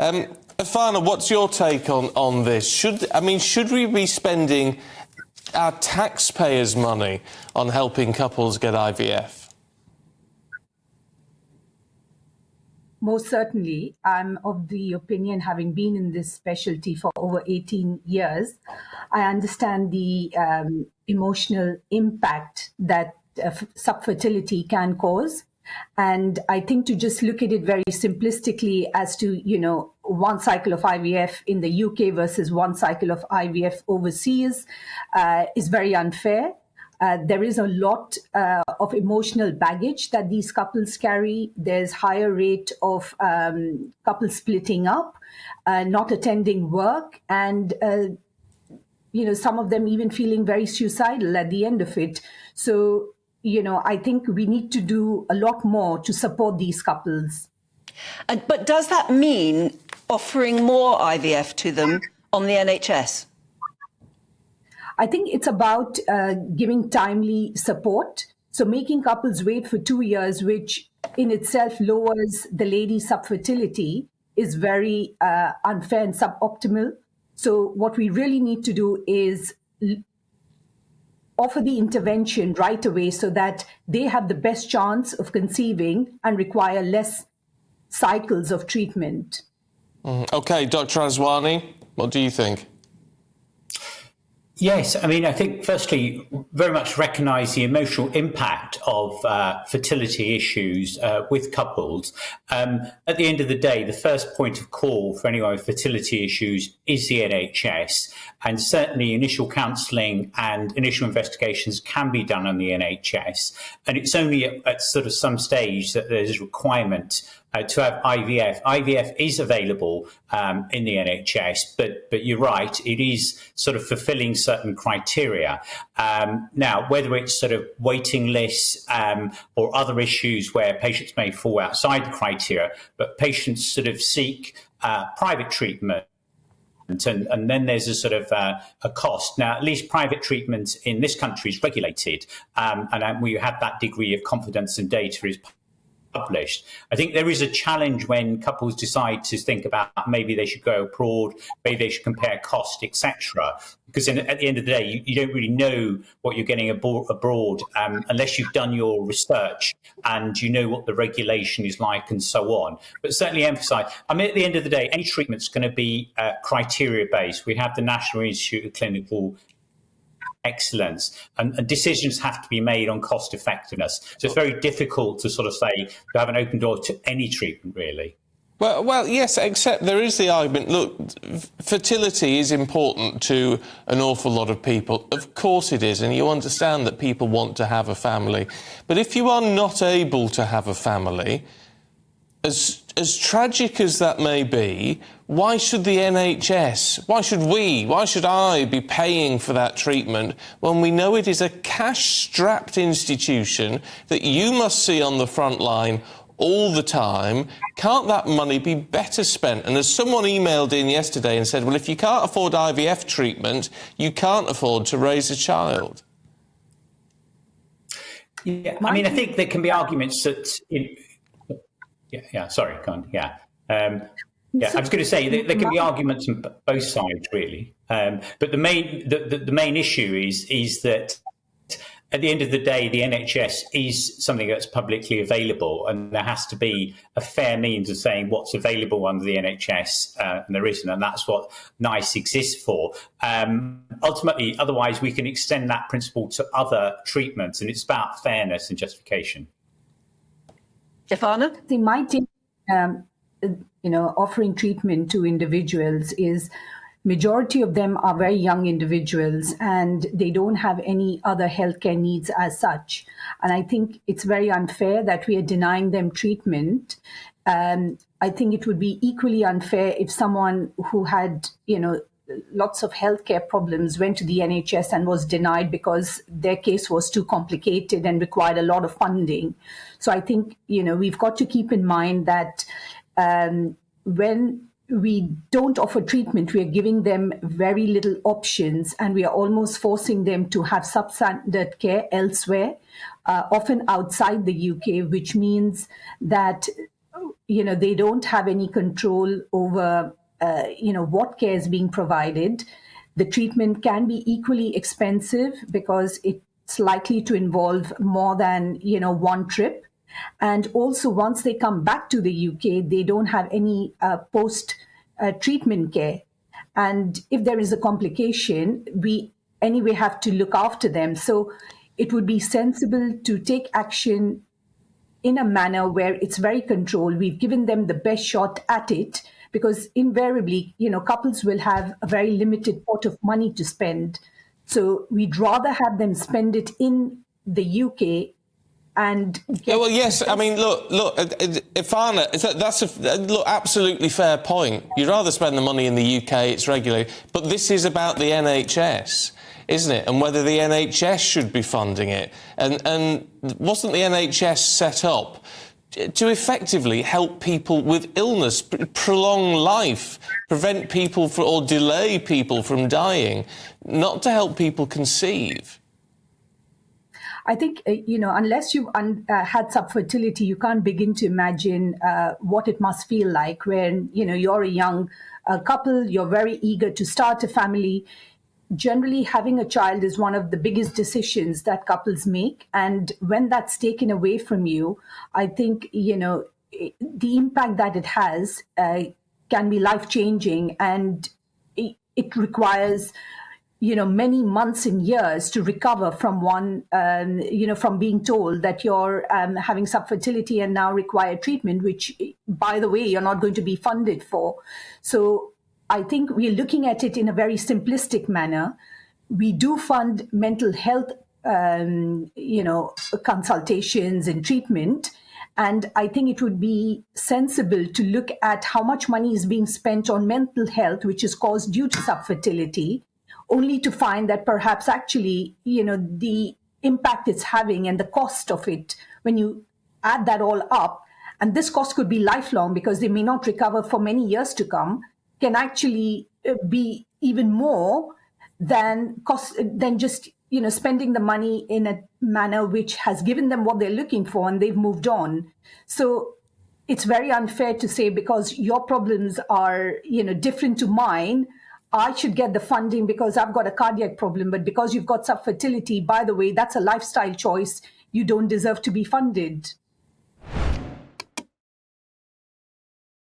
Irfana, what's your take on this? Should we be spending our taxpayers' money on helping couples get IVF? Most certainly. I'm of the opinion, having been in this specialty for over 18 years, I understand the emotional impact that subfertility can cause. And I think to just look at it very simplistically as to, one cycle of IVF in the UK versus one cycle of IVF overseas is very unfair. There is a lot of emotional baggage that these couples carry. There's higher rate of couples splitting up, not attending work, and some of them even feeling very suicidal at the end of it. So, I think we need to do a lot more to support these couples. But does that mean offering more IVF to them on the NHS? I think it's about giving timely support. So making couples wait for 2 years, which in itself lowers the lady's subfertility, is very unfair and suboptimal. So what we really need to do is offer the intervention right away so that they have the best chance of conceiving and require less cycles of treatment. OK, Dr. Aswani, what do you think? Yes, I think, firstly, very much recognise the emotional impact of fertility issues with couples. At the end of the day, the first point of call for anyone with fertility issues is the NHS. And certainly initial counselling and initial investigations can be done on the NHS. And it's only at sort of some stage that there's a requirement to have IVF. IVF is available in the NHS, but you're right, it is sort of fulfilling certain criteria. Now, whether it's sort of waiting lists or other issues where patients may fall outside the criteria, but patients sort of seek private treatment. And then there's a sort of a cost. Now, at least private treatment in this country is regulated, and we have that degree of confidence and data is published. I think there is a challenge when couples decide to think about maybe they should go abroad, maybe they should compare cost, etc. Because at the end of the day, you don't really know what you're getting abroad unless you've done your research and you know what the regulation is like and so on. But certainly emphasise, at the end of the day, any treatment's going to be criteria-based. We have the National Institute of Clinical Excellence, and decisions have to be made on cost effectiveness. So it's very difficult to sort of say to have an open door to any treatment, really. Well, yes, except there is the argument, look, fertility is important to an awful lot of people. Of course it is, and you understand that people want to have a family. But if you are not able to have a family, as tragic as that may be, why should the NHS, why should I be paying for that treatment when we know it is a cash-strapped institution that you must see on the front line all the time? Can't that money be better spent? And as someone emailed in yesterday and said, well, if you can't afford IVF treatment, you can't afford to raise a child. Yeah, I think there can be arguments that... Sorry, go on. I was going to say there can be arguments on both sides, really. But the main issue is that at the end of the day, the NHS is something that's publicly available, and there has to be a fair means of saying what's available under the NHS, and there isn't, and that's what NICE exists for. Ultimately, otherwise, we can extend that principle to other treatments, and it's about fairness and justification. Irfana? They might take, offering treatment to individuals is majority of them are very young individuals and they don't have any other healthcare needs as such. And I think it's very unfair that we are denying them treatment. I think it would be equally unfair if someone who had, lots of healthcare problems went to the NHS and was denied because their case was too complicated and required a lot of funding. So I think, we've got to keep in mind that when we don't offer treatment, we are giving them very little options and we are almost forcing them to have substandard care elsewhere, often outside the UK, which means that they don't have any control over, what care is being provided. The treatment can be equally expensive because it's likely to involve more than, one trip. And also, once they come back to the UK, they don't have any post treatment care. And if there is a complication, we anyway have to look after them. So it would be sensible to take action in a manner where it's very controlled. We've given them the best shot at it, because invariably, couples will have a very limited pot of money to spend. So we'd rather have them spend it in the UK and yeah, well, yes. I mean, look, Irfana, that's a absolutely fair point. You'd rather spend the money in the UK, it's regulated. But this is about the NHS, isn't it? And whether the NHS should be funding it. And wasn't the NHS set up to effectively help people with illness, prolong life, prevent people or delay people from dying, not to help people conceive? I think, unless you've had subfertility, you can't begin to imagine what it must feel like when, you're a young couple, you're very eager to start a family. Generally, having a child is one of the biggest decisions that couples make. And when that's taken away from you, I think, the impact that it has can be life-changing, and it requires many months and years to recover from from being told that you're having subfertility and now require treatment, which, by the way, you're not going to be funded for. So I think we're looking at it in a very simplistic manner. We do fund mental health, consultations and treatment. And I think it would be sensible to look at how much money is being spent on mental health, which is caused due to subfertility, only to find that perhaps actually, the impact it's having and the cost of it, when you add that all up, and this cost could be lifelong because they may not recover for many years to come, can actually be even more than just, spending the money in a manner which has given them what they're looking for and they've moved on. So it's very unfair to say, because your problems are, different to mine, I should get the funding because I've got a cardiac problem, but because you've got subfertility, by the way, that's a lifestyle choice. You don't deserve to be funded.